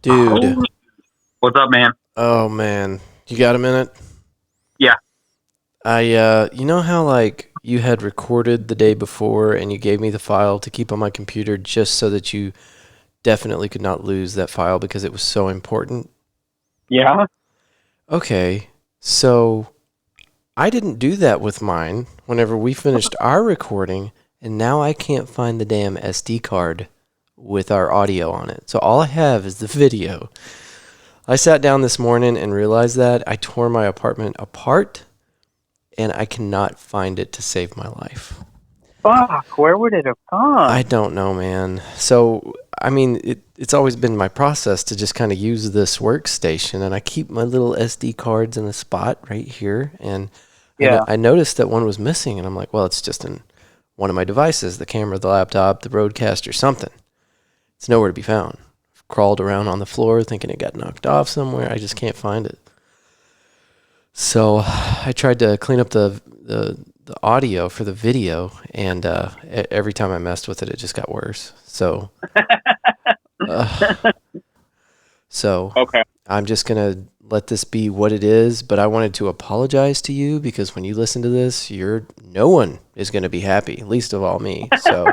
Dude. What's up, man? Oh, man. You got a minute? Yeah. You know how, like, you had recorded the day before and you gave me the file to keep on my computer just so that you definitely could not lose that file because it was so important? Yeah? Okay. So I didn't do that with mine whenever we finished our recording, and now I can't find the damn SD card with our audio on it. So all I have is the video. I sat down this morning and realized that I tore my apartment apart, and I cannot find it to save my life. Fuck, where would it have gone? I don't know, man. So, I mean, it's always been my process to just kind of use this workstation, and I keep my little SD cards in a spot right here, and I noticed that one was missing, and I'm like, well, it's just in one of my devices, the camera, the laptop, the broadcaster, something. It's nowhere to be found. I've crawled around on the floor thinking it got knocked off somewhere. I just can't find it. So I tried to clean up the audio for the video, and every time I messed with it, it just got worse. So, Okay. I'm just going to let this be what it is, but I wanted to apologize to you because when you listen to this, no one is going to be happy, least of all me. So,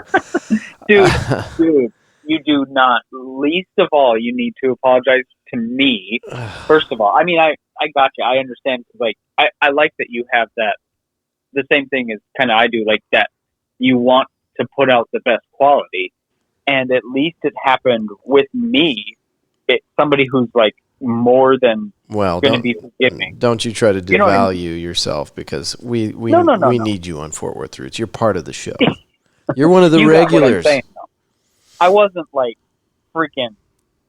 dude, you do not. Least of all, you need to apologize to me. First of all, I mean, I got you. I understand. Like, I like that you have that. The same thing as kind of I do, like that. You want to put out the best quality, and at least it happened with me. It's somebody who's like more than going to be forgiving. Don't you try to devalue yourself because we need you on Fort Worth Roots. You're part of the show. You're one of the regulars. I wasn't like freaking,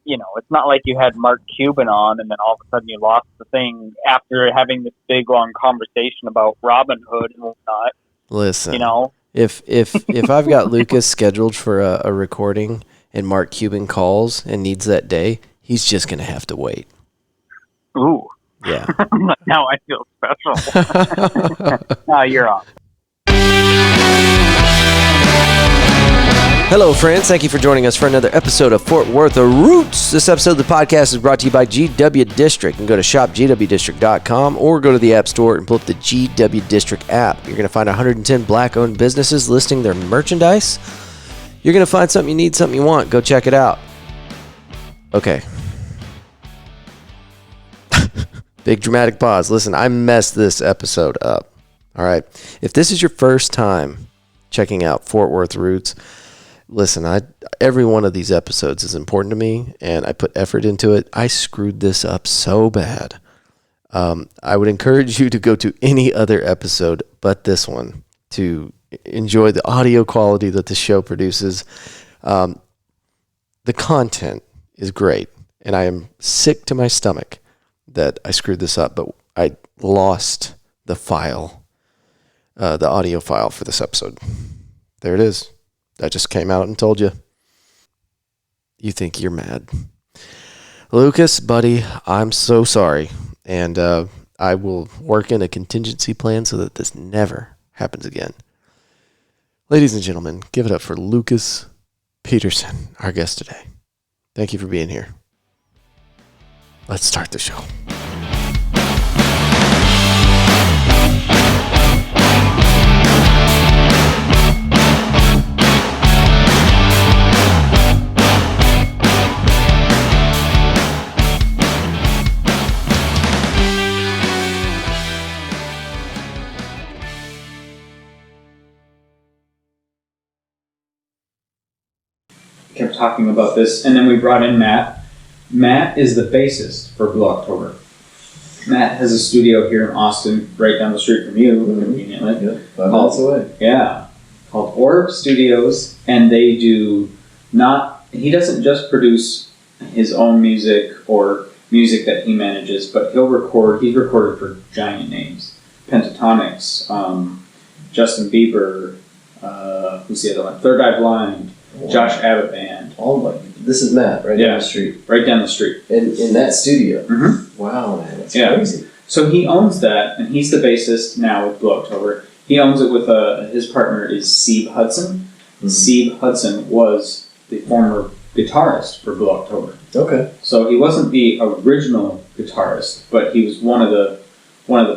it's not like you had Mark Cuban on and then all of a sudden you lost the thing after having this big long conversation about Robin Hood and whatnot. Listen, if I've got Lucas scheduled for a recording and Mark Cuban calls and needs that day, he's just going to have to wait. Ooh. Yeah. Now I feel special. No, you're on. Hello, friends. Thank you for joining us for another episode of Fort Worth Roots. This episode of the podcast is brought to you by GW District. You can go to shopgwdistrict.com or go to the App Store and pull up the GW District app. You're going to find 110 Black-owned businesses listing their merchandise. You're going to find something you need, something you want. Go check it out. Okay. Big dramatic pause. Listen, I messed this episode up. All right. If this is your first time checking out Fort Worth Roots, listen, every one of these episodes is important to me, and I put effort into it. I screwed this up so bad. I would encourage you to go to any other episode but this one to enjoy the audio quality that the show produces. The content is great, and I am sick to my stomach that I screwed this up, but I lost the file, the audio file for this episode. There it is. I just came out and told you. You think you're mad. Lucas, buddy, I'm so sorry. And I will work in a contingency plan so that this never happens again. Ladies and gentlemen, give it up for Lucas Peterson, our guest today. Thank you for being here. Let's start the show. Kept talking about this, and then we brought in Matt. Matt is the bassist for Blue October. Matt has a studio here in Austin, right down the street from you, conveniently. Yeah, 5 miles away. Yeah, called Orb Studios, and they do not. He doesn't just produce his own music or music that he manages, but he'll record. He's recorded for giant names: Pentatonics, Justin Bieber. Who's the other one? Third Eye Blind. Wow. Josh Abbott Band. Oh my! This is Matt, right down the street. Right down the street. In that studio. Mm-hmm. Wow, man, that's crazy. So he owns that, and he's the bassist now with Blue October. He owns it with his partner is Sebe Hudson. Mm-hmm. Sebe Hudson was the former guitarist for Blue October. Okay. So he wasn't the original guitarist, but he was one of the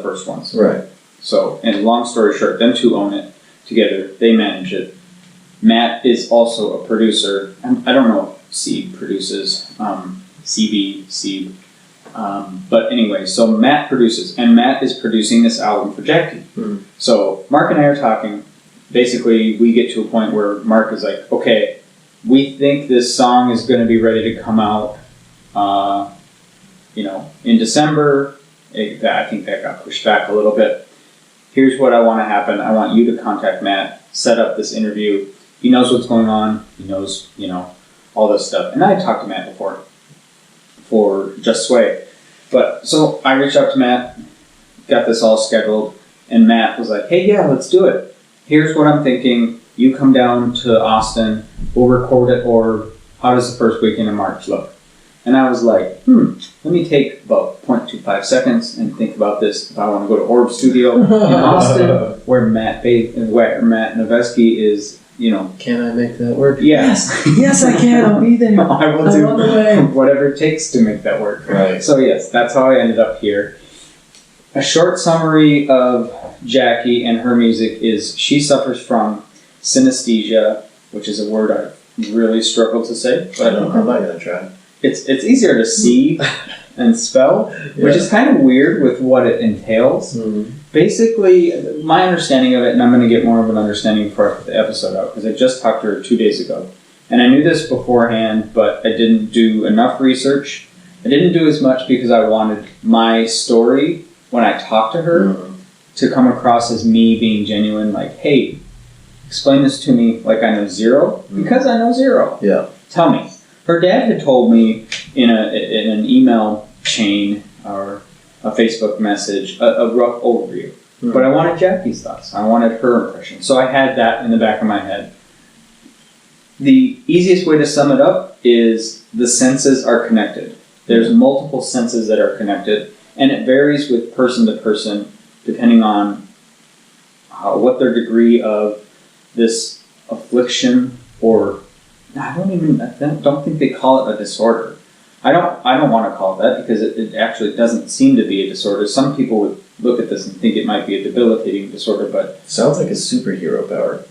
first ones. Right. So, and long story short, them two own it together. They manage it. Matt is also a producer. I don't know if Sieb produces, Sieb. But anyway, so Matt produces, and Matt is producing this album for Jackie. Mm. So Mark and I are talking. Basically, we get to a point where Mark is like, okay, we think this song is going to be ready to come out, in December. I think that got pushed back a little bit. Here's what I want to happen. I want you to contact Matt, set up this interview. He knows what's going on. He knows, all this stuff. And I had talked to Matt before for Just Sway. But so I reached out to Matt, got this all scheduled, and Matt was like, hey, yeah, let's do it. Here's what I'm thinking. You come down to Austin, we'll record it, or how does the first weekend in March look? And I was like, let me take about 0.25 seconds and think about this. If I want to go to Orb Studio in Austin, where Matt Noveski is, Can I make that work? Yes. Yes, I can. I'll be there. I will I'm on the way. do whatever it takes to make that work. Right. So yes, that's how I ended up here. A short summary of Jackie and her music is she suffers from synesthesia, which is a word I really struggle to say. But I'm not going to try. It's easier to see and spell, which is kind of weird with what it entails. Mm-hmm. Basically, my understanding of it, and I'm going to get more of an understanding before I put the episode out, because I just talked to her 2 days ago. And I knew this beforehand, but I didn't do enough research. I didn't do as much because I wanted my story, when I talked to her, to come across as me being genuine, like, hey, explain this to me like I know zero, because I know zero. Yeah. Tell me. Her dad had told me in an email chain or a Facebook message a rough overview. Mm-hmm. But I wanted Jackie's thoughts. I wanted her impression. So I had that in the back of my head. The easiest way to sum it up is the senses are connected. There's multiple senses that are connected, and it varies with person to person depending on what their degree of this affliction or I don't think they call it a disorder. I don't want to call it that because it actually doesn't seem to be a disorder. Some people would look at this and think it might be a debilitating disorder, but sounds like a superhero power.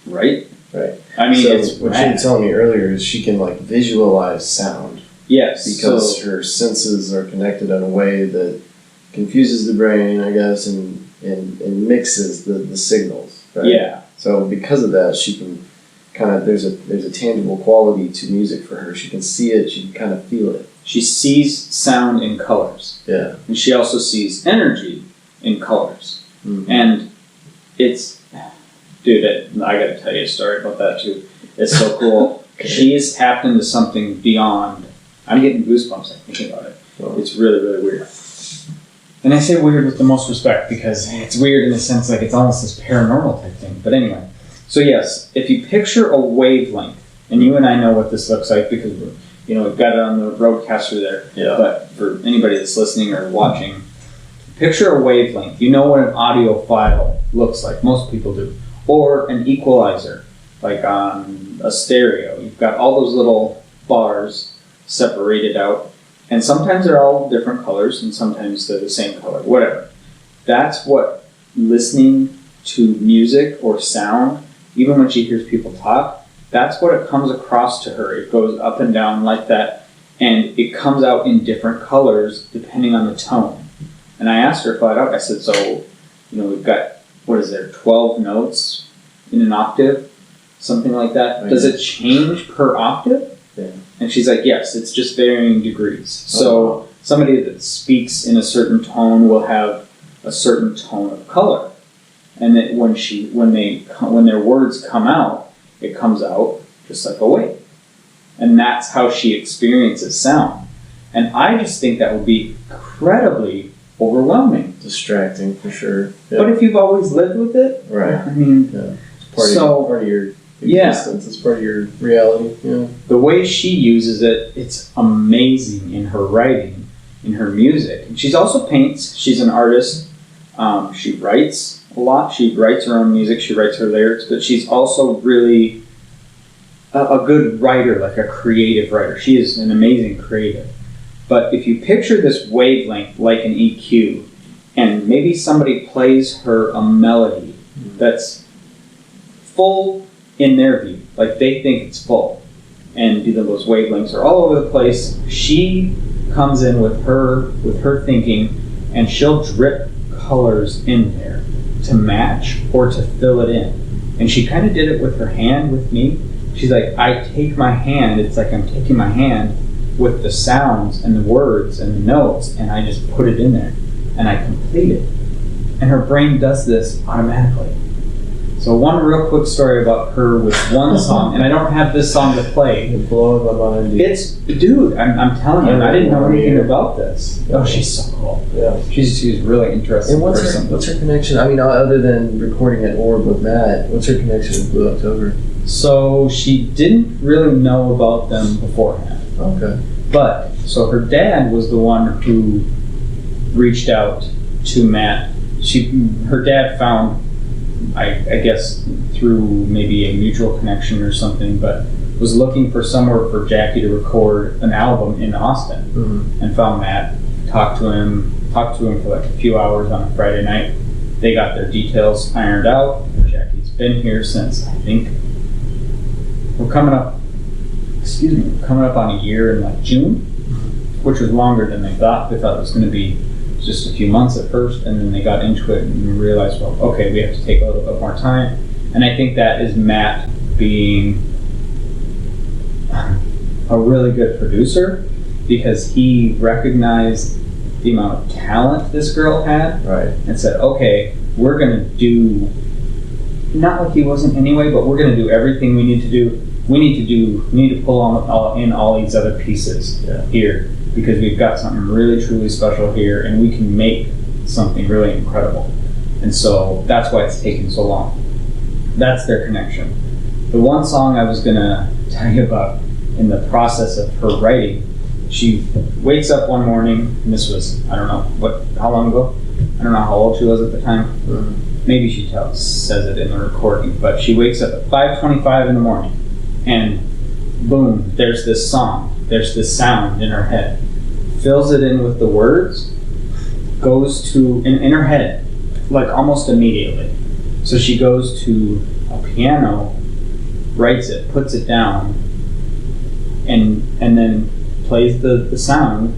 Right? Right. I mean, so it's what you were telling me earlier is she can visualize sound. Yes. Because her senses are connected in a way that confuses the brain, I guess, and mixes the signals. Right? Yeah. So because of that, she can there's a tangible quality to music for her. She can see it. She can kind of feel it. She sees sound in colors. Yeah. And she also sees energy in colors. Mm-hmm. And it's, dude, I got to tell you a story about that too. It's so cool. Okay. She has tapped into something beyond. I'm getting goosebumps thinking about it. Oh. It's really, really weird. And I say weird with the most respect because it's weird in the sense like it's almost this paranormal type thing. But anyway. So yes, if you picture a wavelength, and you and I know what this looks like because we've got it on the roadcaster there. Yeah. But for anybody that's listening or watching, picture a wavelength. You know what an audio file looks like. Most people do. Or an equalizer, like on a stereo. You've got all those little bars separated out, and sometimes they're all different colors, and sometimes they're the same color. Whatever. That's what listening to music or sound. Even when she hears people talk, that's what it comes across to her. It goes up and down like that, and it comes out in different colors depending on the tone. And I asked her flat out, I said, so, we've got, 12 notes in an octave? Something like that. Right. Does it change per octave? Yeah. And she's like, yes, it's just varying degrees. So somebody that speaks in a certain tone will have a certain tone of color. And that when their words come out, it comes out just like a wave. And that's how she experiences sound. And I just think that would be incredibly overwhelming. Distracting, for sure. Yeah. But if you've always lived with it, right. I mean, it's part of your existence. It's part of your reality. Yeah. The way she uses it, it's amazing in her writing, in her music. And she's also paints. She's an artist. She writes a lot. She writes her own music. She writes her lyrics. But she's also really a good writer, like a creative writer. She is an amazing creative. But if you picture this wavelength like an EQ, and maybe somebody plays her a melody that's full in their view, like they think it's full, and those wavelengths are all over the place, she comes in with her thinking, and she'll drip colors in there to match or to fill it in. And she kind of did it with her hand with me. She's like, I take my hand, it's like I'm taking my hand with the sounds and the words and the notes, and I just put it in there, and I complete it. And her brain does this automatically. So one real quick story about her with one song, and I don't have this song to play. It blows my mind. Dude, I'm telling you, I didn't know anything about this. Oh, she's so cool. Yeah. She's really interesting. And what's her connection? I mean, other than recording at Orb with Matt, what's her connection with Blue October? So she didn't really know about them beforehand. Okay. But, so her dad was the one who reached out to Matt. Her dad found, I guess through maybe a mutual connection or something, but was looking for somewhere for Jackie to record an album in Austin, and found Matt, talked to him for like a few hours on a Friday night. They got their details ironed out. Jackie's been here since, I think, we're coming up on a year in like June, which was longer than they thought. They thought it was going to be just a few months at first, and then they got into it and realized, well, okay, we have to take a little bit more time. And I think that is Matt being a really good producer, because he recognized the amount of talent this girl had, right, and said, okay, we're going to do, not like he wasn't anyway, but we're going to do everything we need to do. We need to pull in all these other pieces here, because we've got something really truly special here, and we can make something really incredible. And so that's why it's taken so long. That's their connection. The one song I was gonna tell you about in the process of her writing, she wakes up one morning, and this was, I don't know how long ago, I don't know how old she was at the time. Maybe she says it in the recording, but she wakes up at 5:25 in the morning, and boom, there's this song, there's this sound in her head, fills it in with the words, goes to, in her head, like almost immediately. So she goes to a piano, writes it, puts it down, and then plays the sound,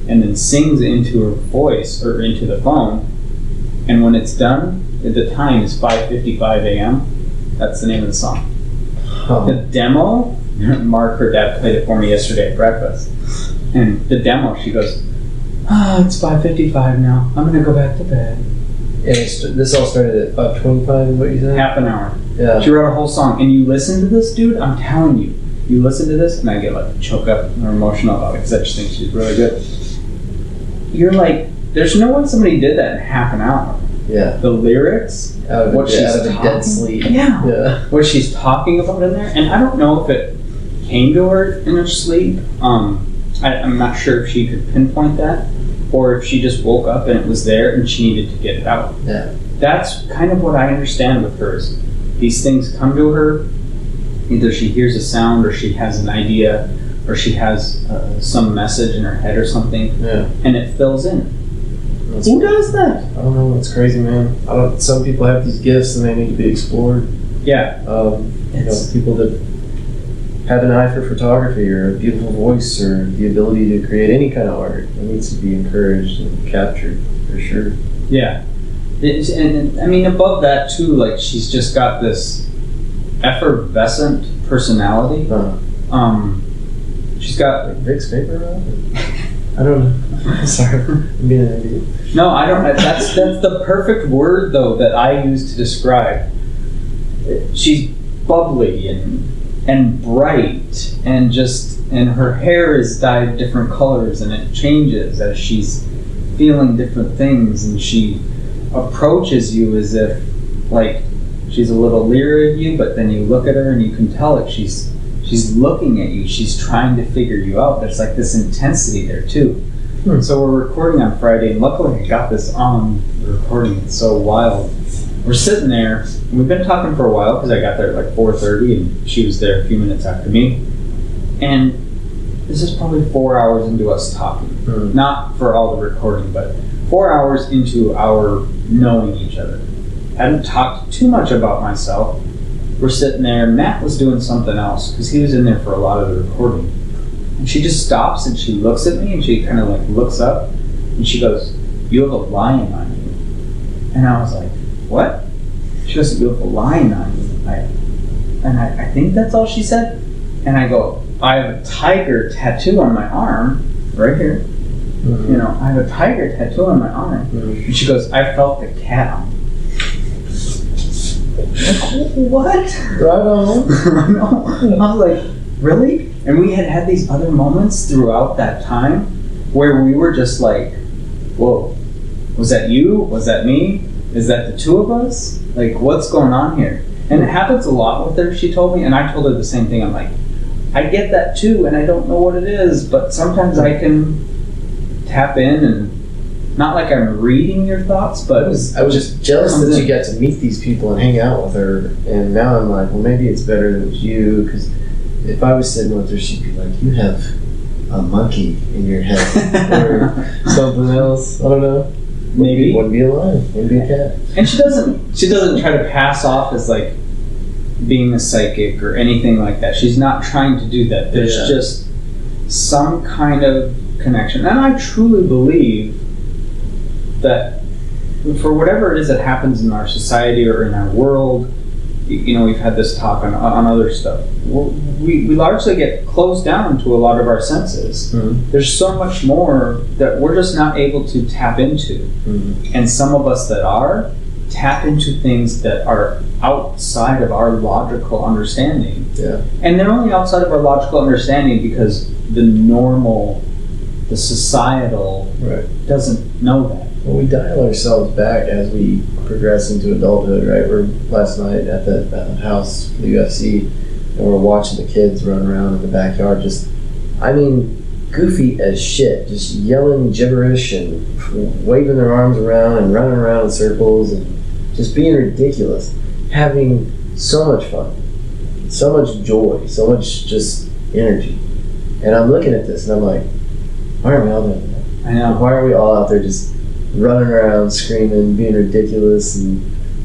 and then sings into her voice, or into the phone, and when it's done, the time is 5:55 a.m. That's the name of the song. The demo, Mark, her dad, played it for me yesterday at breakfast. And the demo, she goes, it's 5:55 now. I'm going to go back to bed. And this all started at 5:25, is what you said? Half an hour. Yeah. She wrote a whole song. And you listen to this, dude, I'm telling you. You listen to this, and I get like choked up or emotional about it, because I just think she's really good. You're like, there's no way somebody did that in half an hour. Yeah. The lyrics, what she's talking, dead sleep. Yeah. What she's talking about in there, and I don't know if it came to her in her sleep. I'm not sure if she could pinpoint that, or if she just woke up and it was there and she needed to get it out. Yeah. That's kind of what I understand with hers. These things come to her. Either she hears a sound, or she has an idea, or she has some message in her head or something, and it fills in. Who does that? I don't know. It's crazy, man. Some people have these gifts and they need to be explored. Yeah. People that have an eye for photography, or a beautiful voice, or the ability to create any kind of art, it needs to be encouraged and captured, for sure. Yeah. And I mean, above that too, like, she's just got this effervescent personality. She's got like Vicks Vapor Rub? I don't know. Sorry, I'm being an idiot. No, I don't. That's the perfect word though that I use to describe. She's bubbly and bright, and her hair is dyed different colors, and it changes as she's feeling different things, and she approaches you as if like she's a little leery of you, but then you look at her and you can tell that she's looking at you. She's trying to figure you out. There's like this intensity there too. So we're recording on Friday, and luckily I got this on the recording. It's so wild. we're sitting there, and we've been talking for a while because I got there at like 4:30, and she was there a few minutes after me. And this is probably 4 hours into us talking. Not for all the recording, but 4 hours into our knowing each other. Hadn't talked too much about myself. We're sitting there, Matt was doing something else because he was in there for a lot of the recording. And she just stops and she looks at me and she kind of like looks up and she goes, "You have a lion on you." And I was like, "What?" She goes, "You have a lion on you." I think that's all she said. And I go, "I have a tiger tattoo on my arm, right here. You know, I have a tiger tattoo on my arm." And she goes, "I felt the cat on you." Like, what? Right on. No. I was like, really? And we had these other moments throughout that time where we were just like, whoa, was that you? Was that me? Is that the two of us? Like, what's going on here? And it happens a lot with her, she told me, and I told her the same thing. I'm like, I get that too, and I don't know what it is, but sometimes I can tap in and not like I'm reading your thoughts, but I was just jealous that you got to meet these people and hang out with her, and now I'm like, well, maybe it's better that it was you, because if I was sitting with her, she'd be like, "You have a monkey in your head," or something else. I don't know. Maybe it wouldn't be a lion, it would be a cat. And she doesn't try to pass off as like being a psychic or anything like that. She's not trying to do that. There's just some kind of connection, and I truly believe that for whatever it is that happens in our society or in our world, you know, we've had this talk on other stuff. We largely get closed down to a lot of our senses. There's so much more that we're just not able to tap into. And some of us that are, tap into things that are outside of our logical understanding. Yeah. And they're only outside of our logical understanding because the societal doesn't know that. Well, we dial ourselves back as we progress into adulthood, right? We're last night at the house for the UFC, and we're watching the kids run around in the backyard, goofy as shit, just yelling gibberish and waving their arms around and running around in circles and just being ridiculous, having so much fun, so much joy, so much just energy. And I'm looking at this and I'm like, why are we all doing that? I know. Why are we all out there just running around, screaming, being ridiculous, and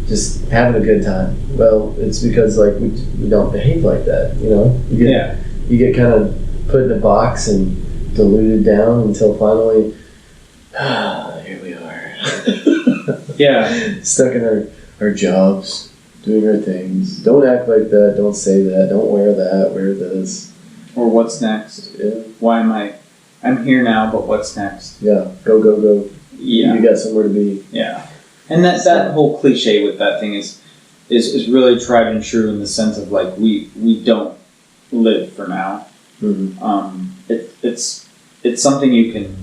just having a good time? Well, it's because like we don't behave like that, you know. You get kind of put in a box and diluted down until finally, here we are. Stuck in our jobs, doing our things. Don't act like that. Don't say that. Don't wear that. Wear this. Or what's next? Yeah. Why am I'm here now, but what's next? Yeah. Go. Yeah. You got somewhere to be. Yeah. And that whole cliche with that thing is really tried and true in the sense of like we don't live for now. It's something you can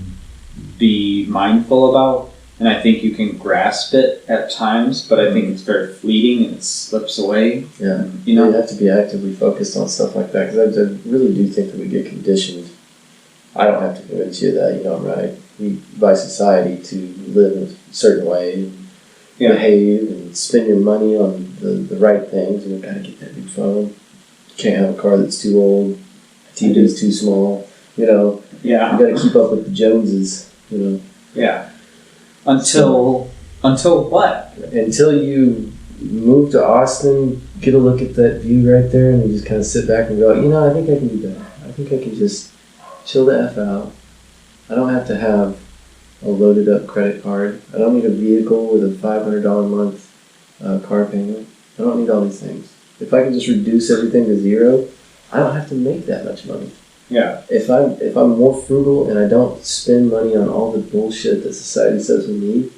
be mindful about, and I think you can grasp it at times, but I think it's very fleeting and it slips away. Yeah. You know? You have to be actively focused on stuff like that, because I really do think that we get conditioned. I don't have to convince you that, you know, right? By society to live in a certain way and behave and spend your money on the right things. You know, gotta get that new phone. You can't have a car that's too old. The TV's too small. You know. Yeah. You gotta keep up with the Joneses. You know. Yeah. Until what? Until you move to Austin, get a look at that view right there, and you just kind of sit back and go, you know, I think I can do better. I think I can just chill the F out. I don't have to have a loaded up credit card. I don't need a vehicle with a $500 a month car payment. I don't need all these things. If I can just reduce everything to zero, I don't have to make that much money. Yeah. If I'm more frugal and I don't spend money on all the bullshit that society says we need,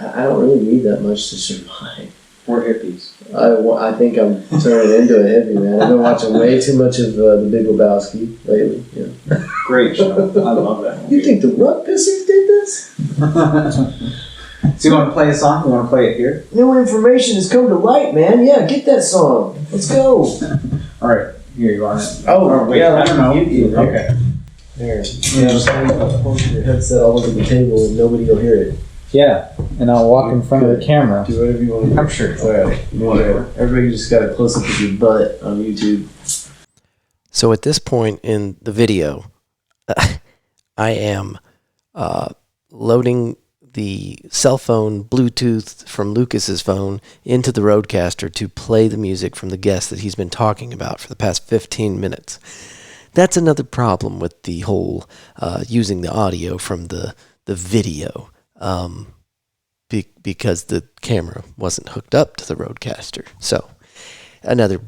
I don't really need that much to survive. We're hippies. I think I'm turning into a hippie, man. I've been watching way too much of The Big Lebowski lately. Yeah. Great show. I love that movie. You think the Rug Pissers did this? So you want to play a song? You want to play it here? New information has come to light, man. Yeah, get that song. Let's go. All right. Here, you want it? Oh, wait, yeah. I don't know. Okay. There. Yeah, just hold your headset all over the table and nobody will hear it. Yeah, and I'll walk in front of the camera. Do whatever you want to do. I'm sure. It's alright. Whatever. Everybody just got a close up of your butt on YouTube. So at this point in the video, I am loading the cell phone Bluetooth from Lucas's phone into the Rodecaster to play the music from the guest that he's been talking about for the past 15 minutes. That's another problem with the whole using the audio from the video, because the camera wasn't hooked up to the Rodecaster. So another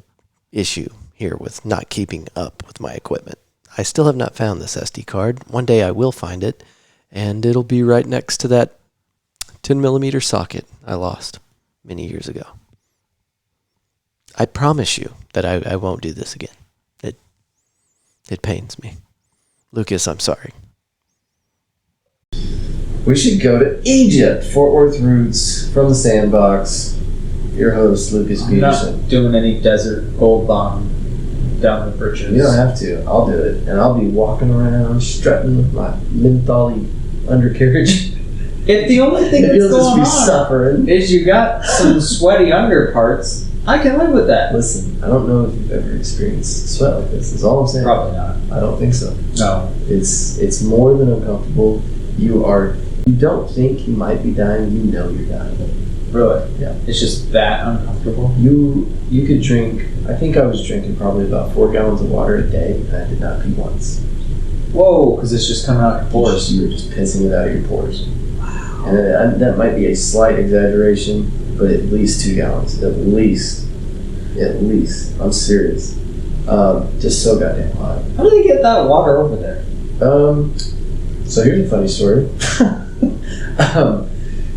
issue here with not keeping up with my equipment. I still have not found this SD card. One day I will find it, and it'll be right next to that 10mm socket I lost many years ago. I promise you that I won't do this again. It pains me. Lucas, I'm sorry. We should go to Egypt. Fort Worth Roots from the Sandbox. Your host, Lucas Peterson. I'm not doing any desert gold bomb down the bridges. You don't have to. I'll do it. And I'll be walking around, strutting with my mentholy undercarriage. If the only thing that's You'll just going be on suffering. is you got some sweaty under parts, I can live with that. Listen, I don't know if you've ever experienced sweat like this. That's all I'm saying. Probably not. I don't think so. No. It's more than uncomfortable. You don't think you might be dying. You know you're dying. Really? Yeah. It's just that uncomfortable. You could drink. I think I was drinking probably about 4 gallons of water a day, and I did not pee once. Whoa, because it's just coming out your pores. You were just pissing it out of your pores. Wow. And that might be a slight exaggeration, but at least 2 gallons. At least. I'm serious. Just so goddamn hot. How do they get that water over there? So here's a funny story.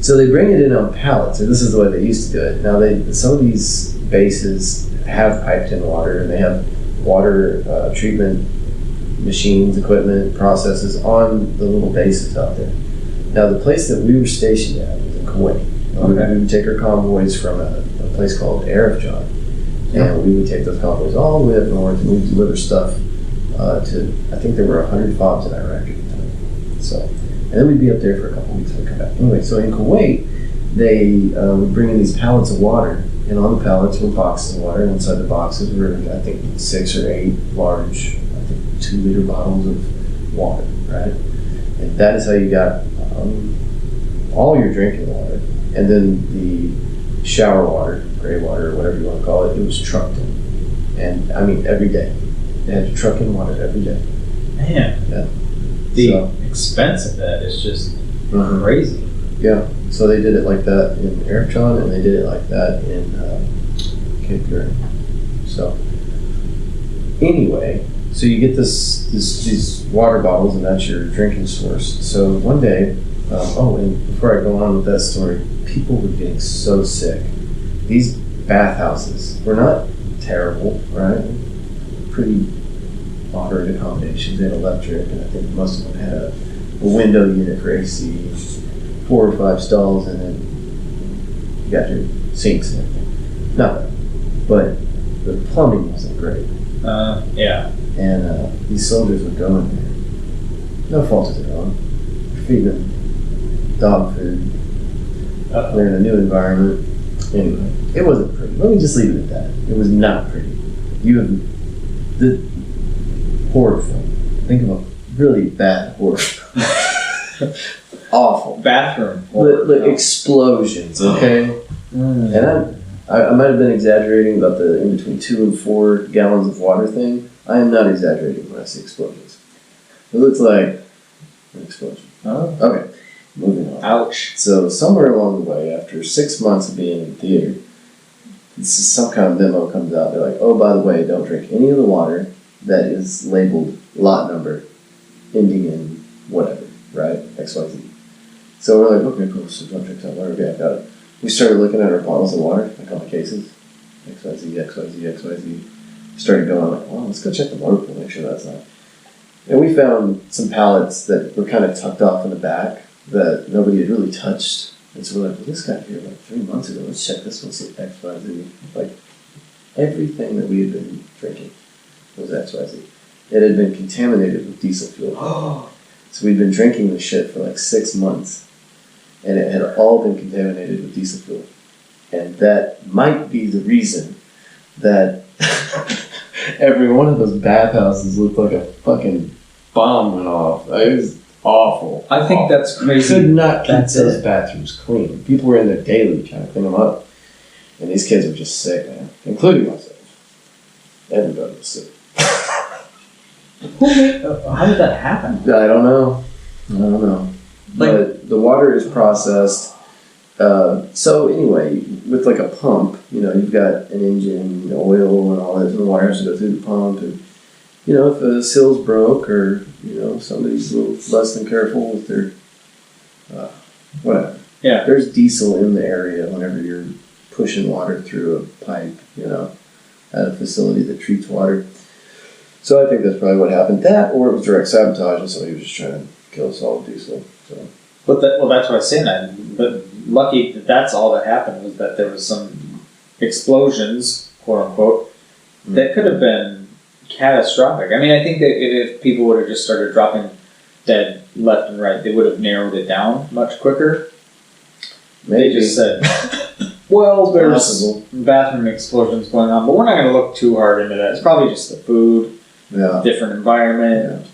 So they bring it in on pallets, or this is the way they used to do it. Now some of these bases have piped in water, and they have water treatment machines, equipment, processes on the little bases out there. Now the place that we were stationed at was in Kuwait. Okay. We would take our convoys from a place called Arifjan, and we would take those convoys all the way up north, and we'd deliver stuff to, I think there were 100 FOBs in Iraq at the time. So, and then we'd be up there for a couple weeks and we'd come back. Anyway, so in Kuwait, they would bring in these pallets of water, and on the pallets were boxes of water, and inside the boxes were, I think, 6 or 8 large, 2-liter bottles of water, right? And that is how you got all your drinking water. And then the shower water, gray water, or whatever you want to call it, it was trucked in. And I mean, every day. They had to truck in water every day. Man. Yeah. The expense of that is just crazy. Yeah. So they did it like that in Arifjan, and they did it like that in Cape Verde. So anyway, so you get these water bottles, and that's your drinking source. So one day, and before I go on with that story, people were getting so sick. These bathhouses were not terrible, right? Pretty moderate accommodations. They had electric, and I think most of them had a window unit for AC, 4 or 5 stalls, and then you got your sinks and everything. Not bad. But the plumbing wasn't great. Yeah. And these soldiers would go in there. No fault of their own. Feeding them dog food. They're in a new environment. Anyway, it wasn't pretty. Let me just leave it at that. It was not pretty. You have the horror film. Think of a really bad horror film. Awful. Bathroom. The explosions, okay? And I might have been exaggerating about the in between 2 and 4 gallons of water thing. I am not exaggerating when I say explosions. It looks like an explosion. Oh. Okay, moving on. Ouch. So somewhere along the way, after 6 months of being in theater, some kind of memo comes out. They're like, oh, by the way, don't drink any of the water that is labeled lot number ending in whatever, right? XYZ. So we're like, okay, cool, so don't drink that water. Okay, I got it. We started looking at our bottles of water, like on the cases. XYZ, XYZ, XYZ. Started going, like, well, let's go check the motor pool, make sure that's not. And we found some pallets that were kind of tucked off in the back that nobody had really touched. And so we're like, well, this got here like 3 months ago. Let's check this one, see XYZ. Like, everything that we had been drinking was XYZ. It had been contaminated with diesel fuel. So we'd been drinking this shit for like 6 months. and it had all been contaminated with diesel fuel. And that might be the reason that every one of those bathhouses looked like a fucking bomb went off. It was awful. I think that's crazy. Could not keep That's those it. bathrooms clean. People were in there daily trying to clean them up. And these kids were just sick, man. Including myself. Everybody was sick. How did that happen? I don't know. But the water is processed. So anyway, with like a pump, you've got an engine, oil, and all that, and the water has to go through the pump. And if a sill's broke, or somebody's a little less than careful with their whatever. Yeah. There's diesel in the area whenever you're pushing water through a pipe, at a facility that treats water. So I think that's probably what happened. That, or it was direct sabotage, and somebody was just trying to kill us all with diesel. So. But that's what I was saying. But lucky that's all that happened, was that there was some explosions, quote unquote, that could have been catastrophic. I mean, I think that if people would have just started dropping dead left and right, they would have narrowed it down much quicker. Maybe. They just said, well, there's Possible. bathroom explosions going on, but we're not going to look too hard into that. It's probably just the food, different environment,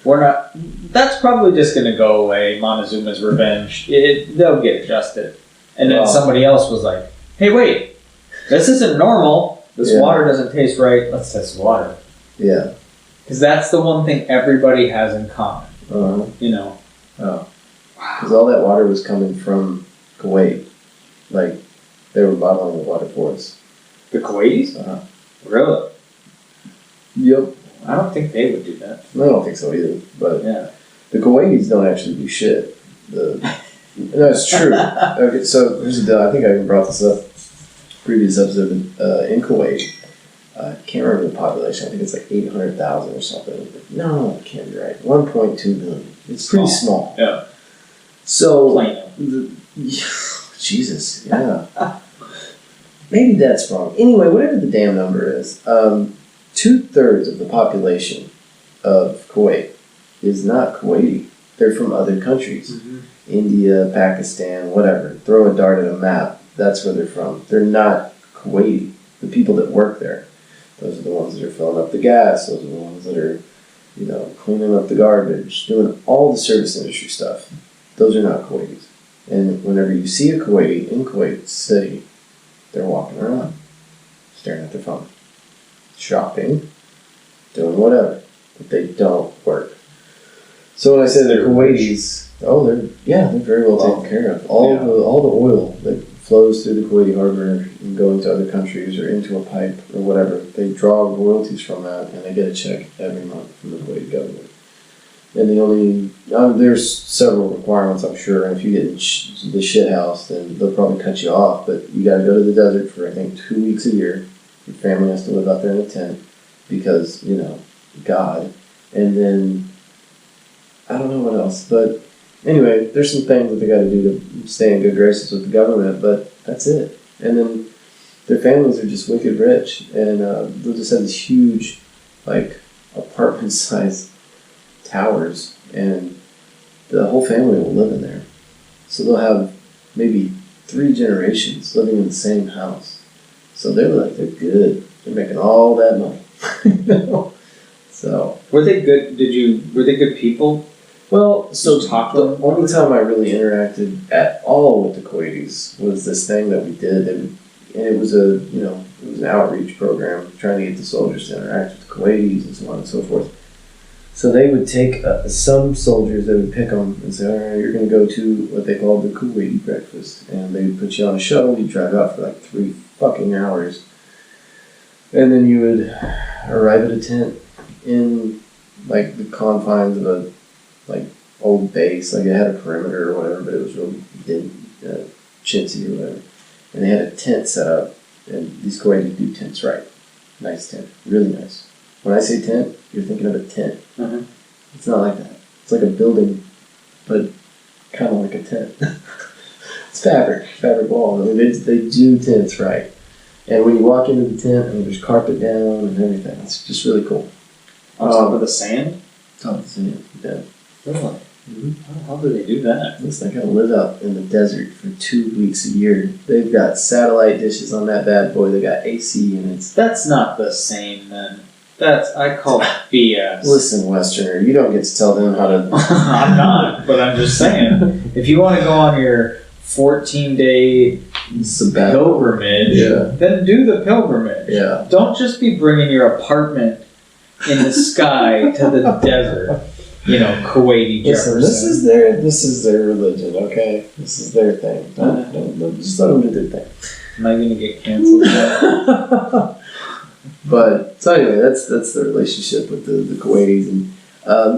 We're not. That's probably just going to go away. Montezuma's revenge. They'll get adjusted. And then somebody else was like, "Hey, wait, this isn't normal. This water doesn't taste right. Let's test water." Yeah. Because that's the one thing everybody has in common. Uh-huh. Oh. Because all that water was coming from Kuwait. Like, they were bottling the water for us. The Kuwaitis? Uh-huh. Really? Yep. I don't think they would do that. I don't think so either. But Yeah. the Kuwaitis don't actually do shit. No, it's true. Okay, so here's the deal. I think I even brought this up previous episode. In Kuwait, I can't remember the population. I think it's like 800,000 or something. No, it can't be right. 1.2 million. It's pretty small. Yeah. So, Plano. Jesus, yeah. Maybe that's wrong. Anyway, whatever the damn number is, 2/3 of the population of Kuwait is not Kuwaiti. They're from other countries. Mm-hmm. India, Pakistan, whatever. Throw a dart at a map. That's where they're from. They're not Kuwaiti. The people that work there. Those are the ones that are filling up the gas. Those are the ones that are, cleaning up the garbage, doing all the service industry stuff. Those are not Kuwaitis. And whenever you see a Kuwaiti in Kuwait City, they're walking around, staring at their phone, shopping, doing whatever, but they don't work. So when I say the Kuwaitis, they're very well taken care of. All the oil that flows through the Kuwaiti harbor and go into other countries or into a pipe or whatever, they draw royalties from that, and they get a check every month from the Kuwaiti government. And there's several requirements, I'm sure, and if you get in the shit house, then they'll probably cut you off, but you gotta go to the desert for, I think, 2 weeks a year. Your family has to live out there in a tent because, God. And then, I don't know what else, but anyway, there's some things that they gotta do to stay in good graces with the government, but that's it. And then their families are just wicked rich, and they'll just have these huge, apartment-sized towers, and the whole family will live in there. So they'll have maybe 3 generations living in the same house. So they're good. They're making all that money. So Were they good? Were they good people? well, so Talk the only time I really interacted at all with the Kuwaitis was this thing that we did, and it was an outreach program trying to get the soldiers to interact with the Kuwaitis and so on and so forth. So they would take some soldiers, they would pick them and say, all right, you're going to go to what they called the Kuwaiti breakfast. And they would put you on a shuttle, you'd drive out for 3 fucking hours. And then you would arrive at a tent in, the confines of a, old base. It had a perimeter or whatever, but it was really chintzy or whatever. And they had a tent set up, and these Kuwaitis do tents right. Nice tent, really nice. When I say tent, you're thinking of a tent. Mm-hmm. It's not like that. It's like a building, but kind of like a tent. It's fabric walls. I mean, they do tents right. And when you walk into the tent, there's carpet down and everything. It's just really cool. On top of the sand? Top of the sand, yeah. Really? How do they do that? Listen, I gotta live out in the desert for 2 weeks a year. They've got satellite dishes on that bad boy. They got AC units. That's not the same, then. I call that BS. Listen, Westerner, you don't get to tell them how to. I'm not, but I'm just saying. If you want to go on your 14-day pilgrimage, then do the pilgrimage. Yeah. Don't just be bringing your apartment in the sky to the desert. Kuwaiti Jefferson. Listen, this is their religion, okay? This is their thing. Don't just let them do their thing. Am I going to get canceled? But so anyway, that's the relationship with the Kuwaitis, and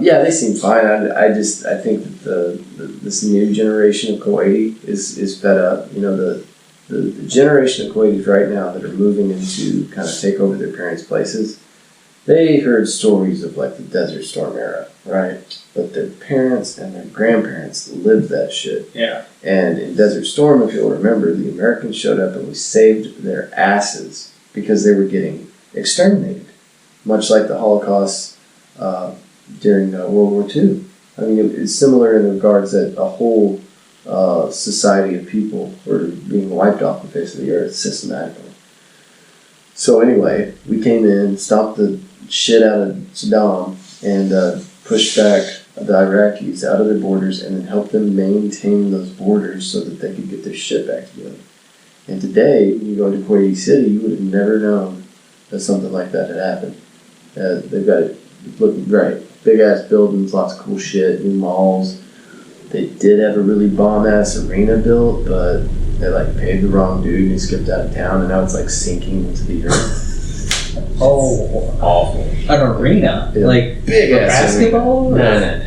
they seem fine. I think that this new generation of Kuwaiti is fed up. The generation of Kuwaitis right now that are moving into kind of take over their parents' places. They heard stories of like the Desert Storm era, right? But their parents and their grandparents lived that shit. Yeah. And in Desert Storm, if you'll remember, the Americans showed up and we saved their asses because they were getting exterminated, much like the Holocaust during World War II. I mean, it's similar in regards that a whole society of people were being wiped off the face of the earth systematically. So anyway, we came in, stomped the shit out of Saddam, and pushed back the Iraqis out of their borders, and then helped them maintain those borders so that they could get their shit back together. And today, when you go into Kuwaiti City, you would have never known that something like that had happened. They've got it looking great. Big ass buildings, lots of cool shit, new malls. They did have a really bomb ass arena built, but they paid the wrong dude and he skipped out of town, and now it's sinking into the earth. Oh, awful. An arena? Yeah. Big ass basketball? No.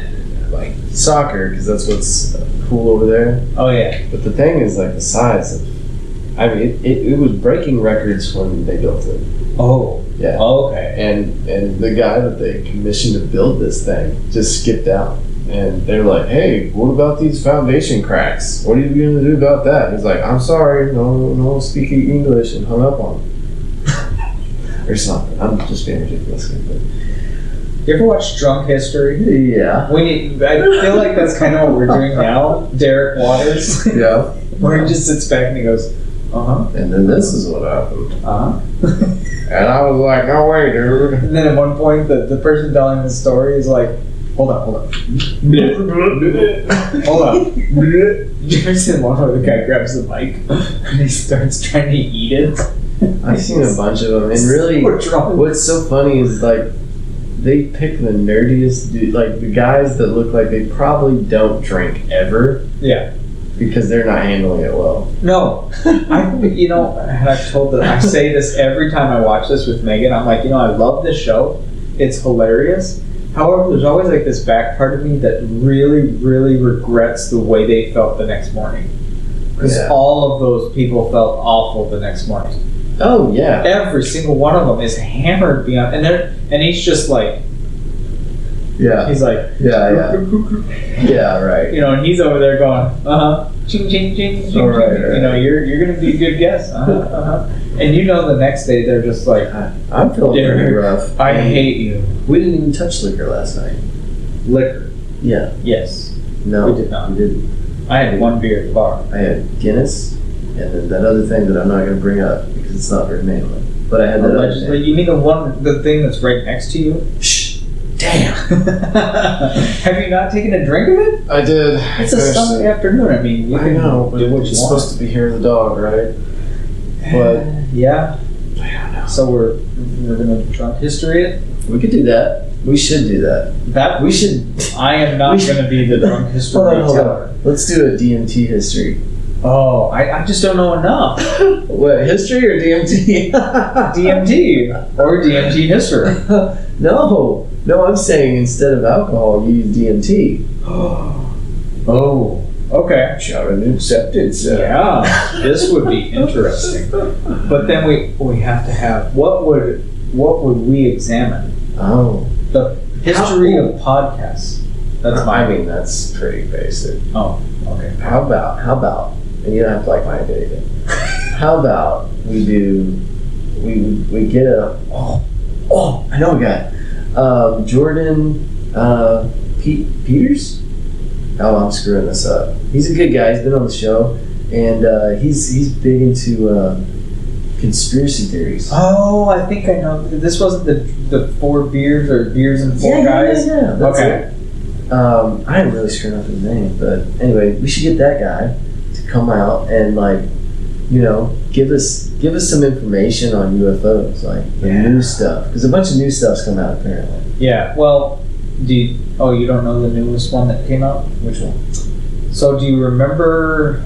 Soccer, because that's what's cool over there. Oh, yeah. But the thing is the size of. I mean, it was breaking records when they built it. Oh. Yeah. Oh, okay. And the guy that they commissioned to build this thing just skipped out. And they're like, hey, what about these foundation cracks? What are you going to do about that? He's like, I'm sorry, no speaking English, and hung up on him. Or something. I'm just being ridiculous. But. You ever watch Drunk History? Yeah. I feel like that's kind of what we're doing now. Derek Waters. Yeah. Where he just sits back and he goes, uh-huh. And then this is what happened. Uh-huh. And I was like, no way, dude. And then at one point, the person telling the story is like, hold on. Hold on. Did you ever see the one where the guy grabs the mic and he starts trying to eat it? I've seen a bunch of them, and really, what's so funny is they pick the nerdiest dude, the guys that look like they probably don't drink ever. Yeah. Because they're not handling it well. No. I say this every time I watch this with Megan. I'm like, I love this show. It's hilarious. However, there's always this back part of me that really, really regrets the way they felt the next morning. Because all of those people felt awful the next morning. Oh, yeah. Every single one of them is hammered beyond... And he's just like... Yeah. He's like... Yeah. Yeah, right. And he's over there going, uh-huh, ching, ching, ching, ching, right. You're going to be a good guest. Uh-huh. And the next day they're just like... I'm feeling pretty rough. I hate you. We didn't even touch liquor last night. Liquor? Yeah. Yes. No. We did not. We didn't. I had one beer at the bar. I had Guinness, and then that other thing that I'm not going to bring up because it's not very manly. But I had that other thing. You mean the thing that's right next to you? Shh. Damn. Have you not taken a drink of it? I did. It's a Sunday afternoon. I mean, you can know, but do what you it's want. supposed to be hair of the dog, right? But yeah. I don't know. So we're gonna drunk history it. We could do that. We should do that. We should. I am not gonna be the drunk history teller. Let's do a DMT history. Oh, I just don't know enough. What, history or DMT? DMT or DMT history. No, I'm saying instead of alcohol, you use DMT. Oh, okay. Challenge accepted, sir. Yeah, this would be interesting. But then we have to have what would we examine? Oh, the history of podcasts. That's pretty basic. Oh, okay. How about, and you don't have to like my idea either. How about we get a I know a guy, Jordan Peters. Oh, I'm screwing this up. He's a good guy. He's been on the show, and he's big into conspiracy theories. Oh, I think I know. This wasn't the 4 beers or beers and 4 guys? Yeah, that's okay. it. I am really screwing up his name, but anyway, we should get that guy to come out and give us some information on UFOs, like the new stuff, because a bunch of new stuff's come out apparently. Yeah. Well, you don't know the newest one that came out? Which one? So do you remember?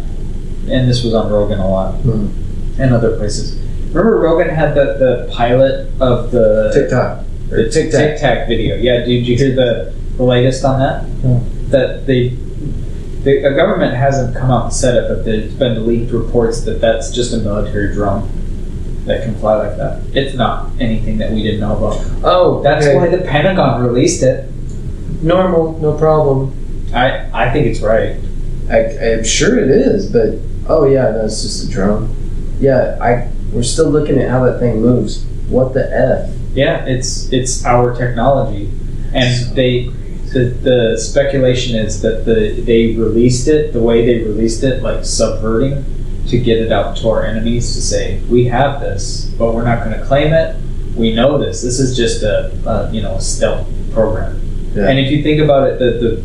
And this was on Rogan a lot, and other places. Remember Rogan had the pilot of the TikTok. The Tic Tac video. Yeah. Did you hear the latest on that? That the government hasn't come out and said it, but there's been leaked reports that that's just a military drone that can fly like that. It's not anything that we didn't know about. Oh, That's why the Pentagon released it. Normal, no problem. I think it's right. I'm sure it is, but no, it's just a drone. Yeah, we're still looking at how that thing moves. What the F? Yeah, it's our technology, and the speculation is that they released it the way they released it, like subverting, to get it out to our enemies to say we have this, but we're not going to claim it. We know this. This is just a stealth program. Yeah. And if you think about it, the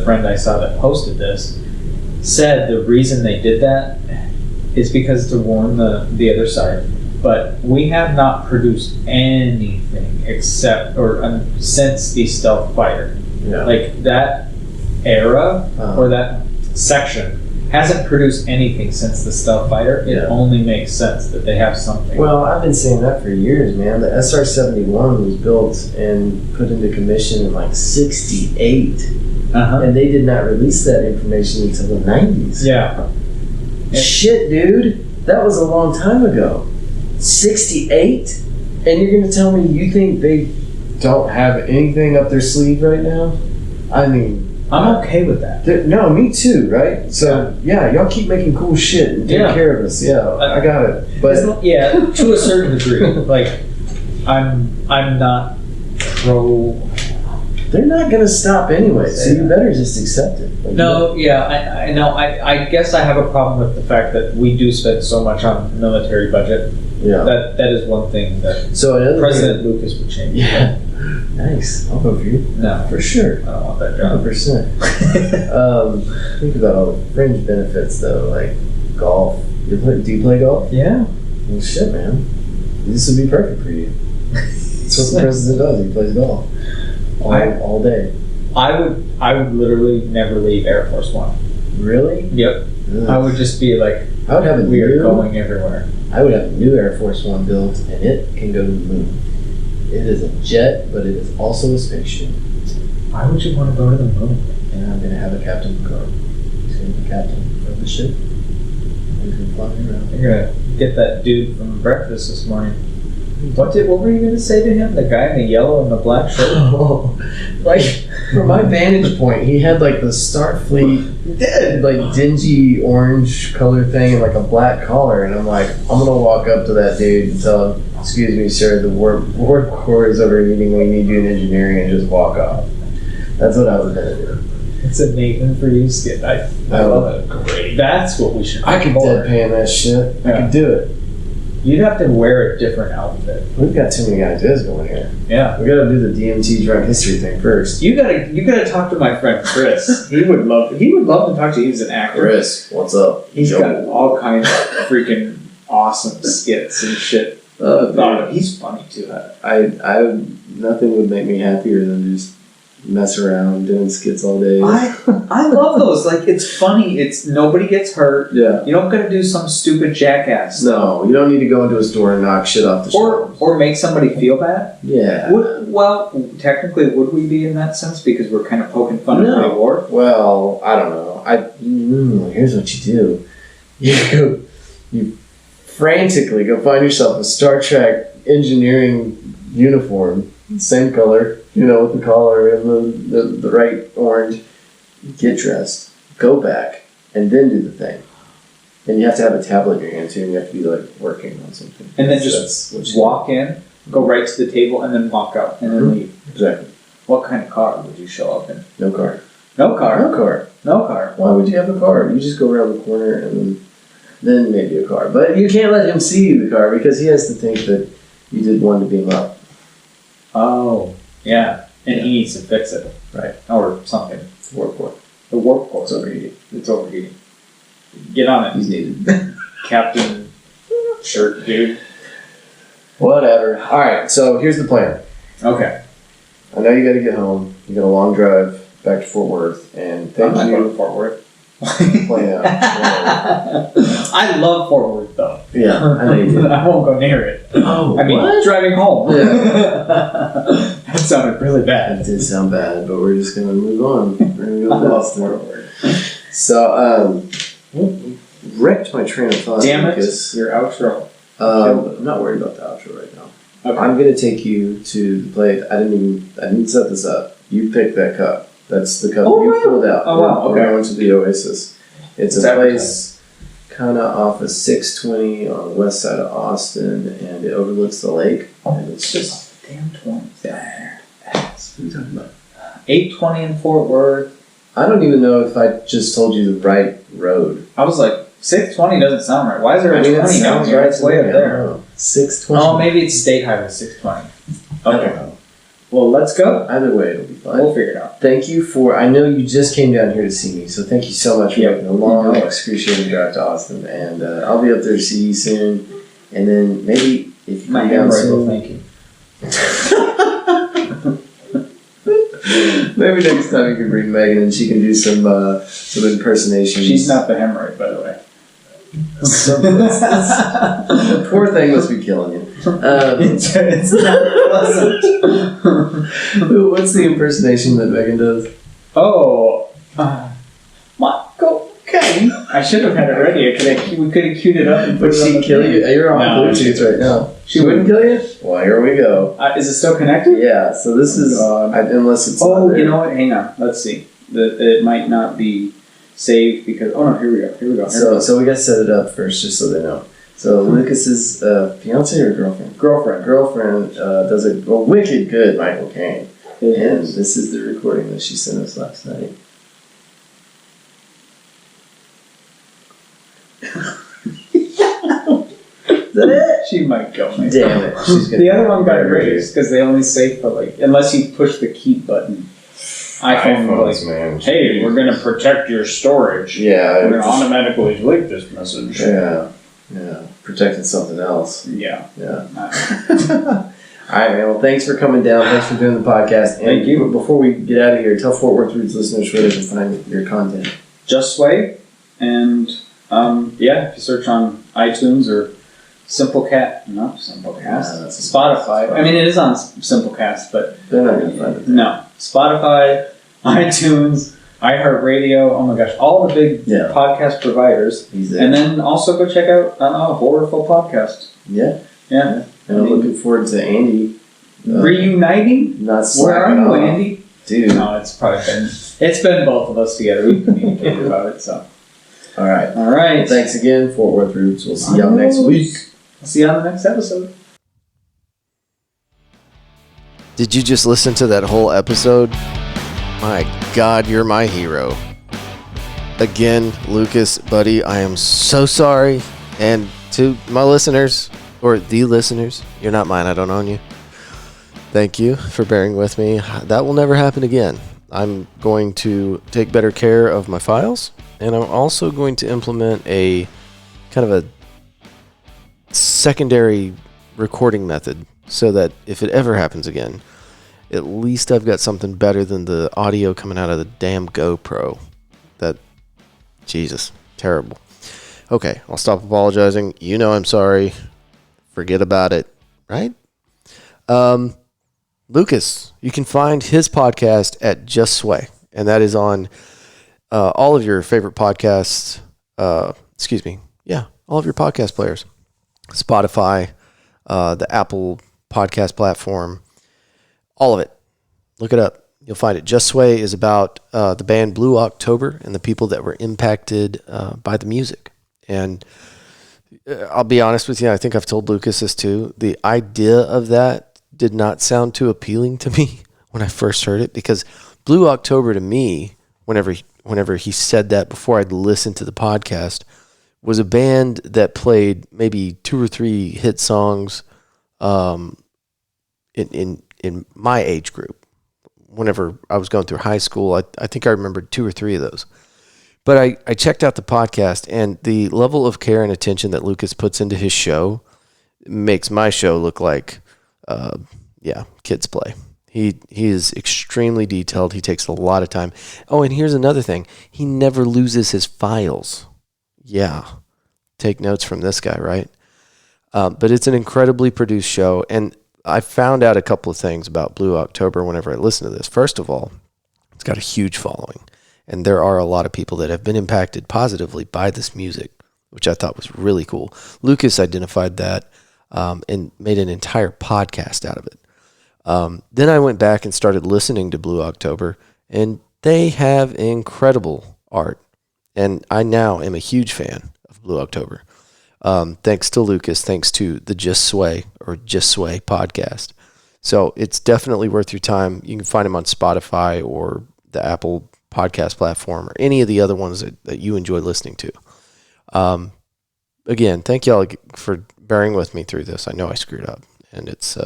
friend I saw that posted this said the reason they did that is because to warn the other side. But we have not produced anything except since the stealth fighter. Yeah. Like that era or that section hasn't produced anything since the stealth fighter. It only makes sense that they have something. Well, I've been saying that for years, man. The SR-71 was built and put into commission in like 68. And they did not release that information until the 90s. Yeah. Shit, dude. That was a long time ago. 68? And you're going to tell me you think they don't have anything up their sleeve right now? I mean... I'm okay with that. No, me too, right? So, y'all keep making cool shit and take care of us. Yeah, I got it. But to a certain degree. Like, I'm not pro... They're not going to stop anyway, so you better just accept it. Like, I know. I guess I have a problem with the fact that we do spend so much on military budget. Yeah. That is one thing that President Lucas would change. Yeah. Nice. I'll vote for you. No. For sure. I don't want that job. 100%. Think about all the fringe benefits, though, like golf. Do you play golf? Yeah. Well, shit, man. This would be perfect for you. That's what the president does. He plays golf. All day. I would literally never leave Air Force One. Really? Yep. Ugh. I would just be like, I would have a weird going everywhere. I would have a new Air Force One built, and it can go to the moon. It is a jet, but it is also a spaceship. Why would you want to go to the moon? And I'm going to have a Captain Picard. He's going to be the captain of the ship. He's going to fly me around. You're going to get that dude from breakfast this morning. What were you going to say to him? The guy in the yellow and the black shirt? Like, from my vantage point, he had like the Starfleet, like dingy orange color thing and like a black collar. And I'm like, I'm going to walk up to that dude and tell him, "Excuse me, sir, the warp core is overheating. We need you in engineering," and just walk off. That's what I was going to do. It's a Nathan for you skit. I love it. Great. That's what we should. I could deadpan that shit. I could do it. You'd have to wear a different outfit. We've got too many ideas going here. Yeah. We gotta do the DMT drug history thing first. You gotta talk to my friend Chris. He would love to talk to you. He's an actor. Chris, what's up? He's got all kinds of freaking awesome skits and shit. He's funny too. Nothing would make me happier than just mess around doing skits all day. I love those. Like, it's funny. It's nobody gets hurt. Yeah. You don't gotta do some stupid jackass. No, you don't need to go into a store and knock shit off the shelves. Or make somebody feel bad. Yeah. Technically, would we be in that sense because we're kind of poking fun at the war? Well, I don't know. Here's what you do. You frantically go find yourself a Star Trek engineering uniform, same color, with the collar and the right orange. Get dressed, go back, and then do the thing. And you have to have a tablet in your hand too, and you have to be like working on something. And then just walk in, go right to the table, and then walk out, and then leave. Exactly. What kind of car would you show up in? No car. No car. No car. No car. Why would you have a car? You just go around the corner and then maybe a car. But you can't let him see the car because he has to think that you did one to beam up. Oh, yeah. And he needs to fix it. Right. Or something. Warp core. The warp core is overheating. It's overheating. Get on it. He's needed. Captain shirt dude. Whatever. All right, so here's the plan. Okay. I know you got to get home. You got a long drive back to Fort Worth, and thank I'm not going you. to Fort Worth. Plan out. I love Fort Worth though. Yeah, I know you do. I won't go near it. Oh, I mean, driving home. Yeah. That sounded really bad. That did sound bad, but we're just gonna move on. We're gonna I go love past Fort it. Worth. So, wrecked my train of thought. Damn it! Lucas. Your outro. I'm not worried about the outro right now. Okay. I'm gonna take you to the place. I didn't set this up. You picked that cup. That's the cup you pulled out. Oh, wow. We're Okay. going to the Oasis. It's It's a place kind of off of 620 on the west side of Austin, and it overlooks the lake. And it's just Damn 20. ass. What are you talking about? 820 in Fort Worth. I don't even know if I just told you the right road. I was like, 620 doesn't sound right. Why is there a 20 down here? It's way up there. 620. Oh, maybe it's State Highway 620. I don't know. Well, let's go. Either way, it'll be fine. We'll figure it out. Thank you for. I know you just came down here to see me, so thank you so much for making a long, excruciating drive to Austin. And I'll be up there to see you soon. And then maybe if you My come down hemorrhoid will soon, thank you. maybe next time you can bring Megan and she can do some impersonations. She's not the hemorrhoid, by the way. The poor thing must be killing you. It's not pleasant. What's the impersonation that Megan does? Oh, Michael Caine. I should have had it ready. We could have queued it up and put Would it on she the kill thing. you? You're on No, Bluetooth right now. She wouldn't kill you? Well, here we go. Is it still connected? Yeah, so this is, unless it's Oh, not there. you know what? Hang on. Let's see. It might not be saved because. Oh no! Here we go. So we got to set it up first, just so they know. So Lucas's fiance or girlfriend? Girlfriend does a wicked good Michael Caine. And this is the recording that she sent us last night. Is that it? She might kill me. Damn it. She's gonna The other one got erased because they only save for unless you push the keep button. iPhone iPhones, man. Hey, we're gonna protect your storage. Yeah. We're gonna automatically delete this message. Yeah. Protecting something else. Yeah. Yeah. All right, man. Well, thanks for coming down. Thanks for doing the podcast. And Thank you. Before we get out of here, tell Fort Worth Roots listeners where they can find your content. Just Sway, and if you search on iTunes or Simplecast, Spotify. I mean, it is on Simplecast, but They're not going to find it. no, Spotify, iTunes, iHeartRadio. Oh my gosh, all the big podcast providers. He's there. And then also go check out Horrorful Podcast. Yeah. Yeah. And I'm looking forward to Andy. Reuniting? Not Where slacking are you, off. Andy? Dude. No, it's been both of us together. We've communicated about it, so. All right. All right. Well, thanks again, Fort Worth Roots. We'll see y'all next week. I'll see you on the next episode. Did you just listen to that whole episode? My God, you're my hero. Again, Lucas, buddy, I am so sorry. And to my listeners, or the listeners, you're not mine, I don't own you. Thank you for bearing with me. That will never happen again. I'm going to take better care of my files, and I'm also going to implement a kind of a secondary recording method so that if it ever happens again, at least I've got something better than the audio coming out of the damn GoPro. Jesus, terrible. Okay, I'll stop apologizing. You know I'm sorry. Forget about it, right? Lucas, you can find his podcast at Just Sway, and that is on all of your favorite podcasts. All of your podcast players. Spotify, the Apple podcast platform, all of it. Look it up. You'll find it. Just Sway is about the band Blue October and the people that were impacted by the music. And I'll be honest with you, I think I've told Lucas this too. The idea of that did not sound too appealing to me when I first heard it, because Blue October to me whenever he said that before I'd listened to the podcast, was a band that played maybe 2 or 3 hit songs in my age group. Whenever I was going through high school, I think I remembered 2 or 3 of those. But I checked out the podcast, and the level of care and attention that Lucas puts into his show makes my show look like, kids play. He is extremely detailed. He takes a lot of time. Oh, and here's another thing. He never loses his files. Yeah. Take notes from this guy, right? But it's an incredibly produced show, and I found out a couple of things about Blue October whenever I listened to this. First of all, it's got a huge following, and there are a lot of people that have been impacted positively by this music, which I thought was really cool. Lucas identified that and made an entire podcast out of it. Then I went back and started listening to Blue October, and they have incredible art, and I now am a huge fan of Blue October. Thanks to Lucas, thanks to the Just Sway podcast. So it's definitely worth your time. You can find him on Spotify or the Apple podcast platform or any of the other ones that you enjoy listening to. Again, thank y'all for bearing with me through this. I know I screwed up, and it's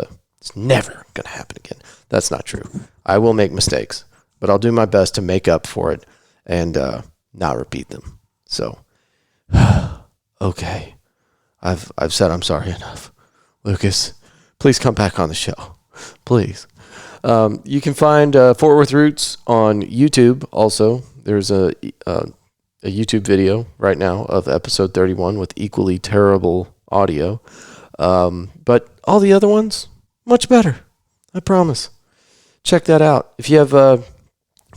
never going to happen again. That's not true. I will make mistakes, but I'll do my best to make up for it and not repeat them. So, okay. I've said I'm sorry enough. Lucas, please come back on the show. Please. You can find Fort Worth Roots on YouTube also. There's a YouTube video right now of episode 31 with equally terrible audio. But all the other ones, much better. I promise. Check that out. If you have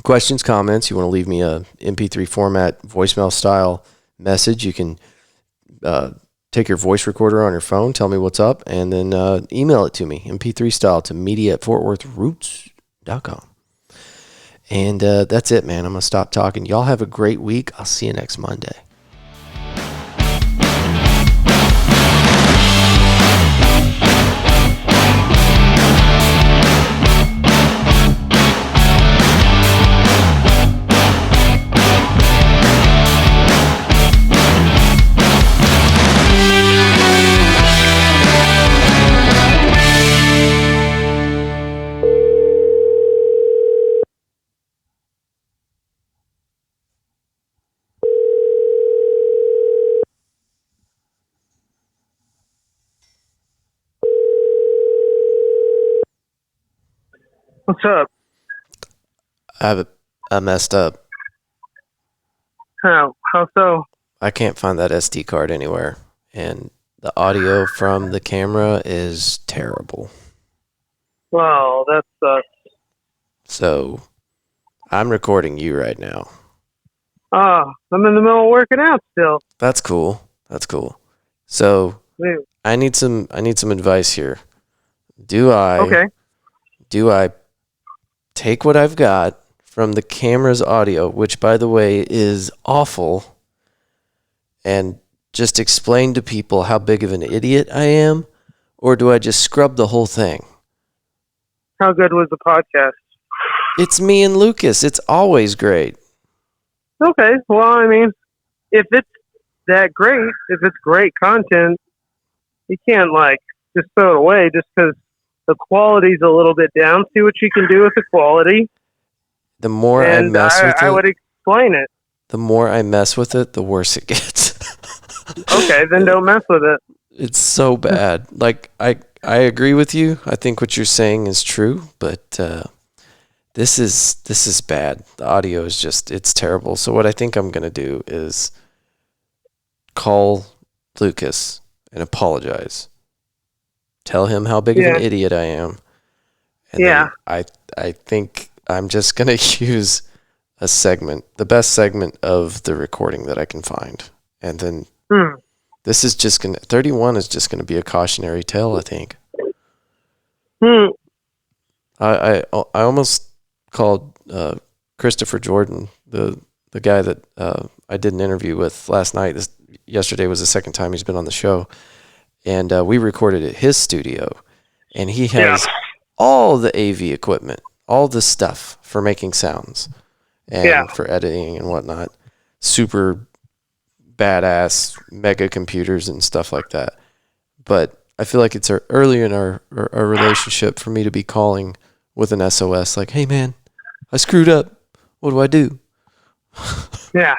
questions, comments, you want to leave me a MP3 format, voicemail style message, you can take your voice recorder on your phone, tell me what's up, and then email it to me, MP3 style, to media@fortworthroots.com. And that's it, man. I'm going to stop talking. Y'all have a great week. I'll see you next Monday. What's up? I messed up. How so? I can't find that SD card anywhere, and the audio from the camera is terrible. Well, that sucks. So, I'm recording you right now. I'm in the middle of working out still. That's cool. So, Yeah. I need some advice here. Do I take what I've got from the camera's audio, which, by the way, is awful, and just explain to people how big of an idiot I am? Or do I just scrub the whole thing? How good was the podcast? It's me and Lucas. It's always great. Okay, well, I mean, if it's that great, if it's great content, you can't, just throw it away just because the quality's a little bit down. See what you can do with the quality. The more I mess with it, I would explain it. The more I mess with it, the worse it gets. Okay, then don't mess with it. It's so bad. I agree with you. I think what you're saying is true, but this is bad. The audio is it's terrible. So what I think I'm going to do is call Lucas and apologize. Tell him how big of an idiot I am. And then I think I'm just going to use a segment, the best segment of the recording that I can find. And then this is just going to, 31 is just going to be a cautionary tale, I think. I almost called Christopher Jordan, the guy that I did an interview with last night. Yesterday was the second time he's been on the show. And we recorded at his studio. And he has all the AV equipment, all the stuff for making sounds. and for editing and whatnot. Super badass mega computers and stuff like that. But I feel like it's early in our relationship for me to be calling with an SOS like, hey man, I screwed up. What do I do? Yeah.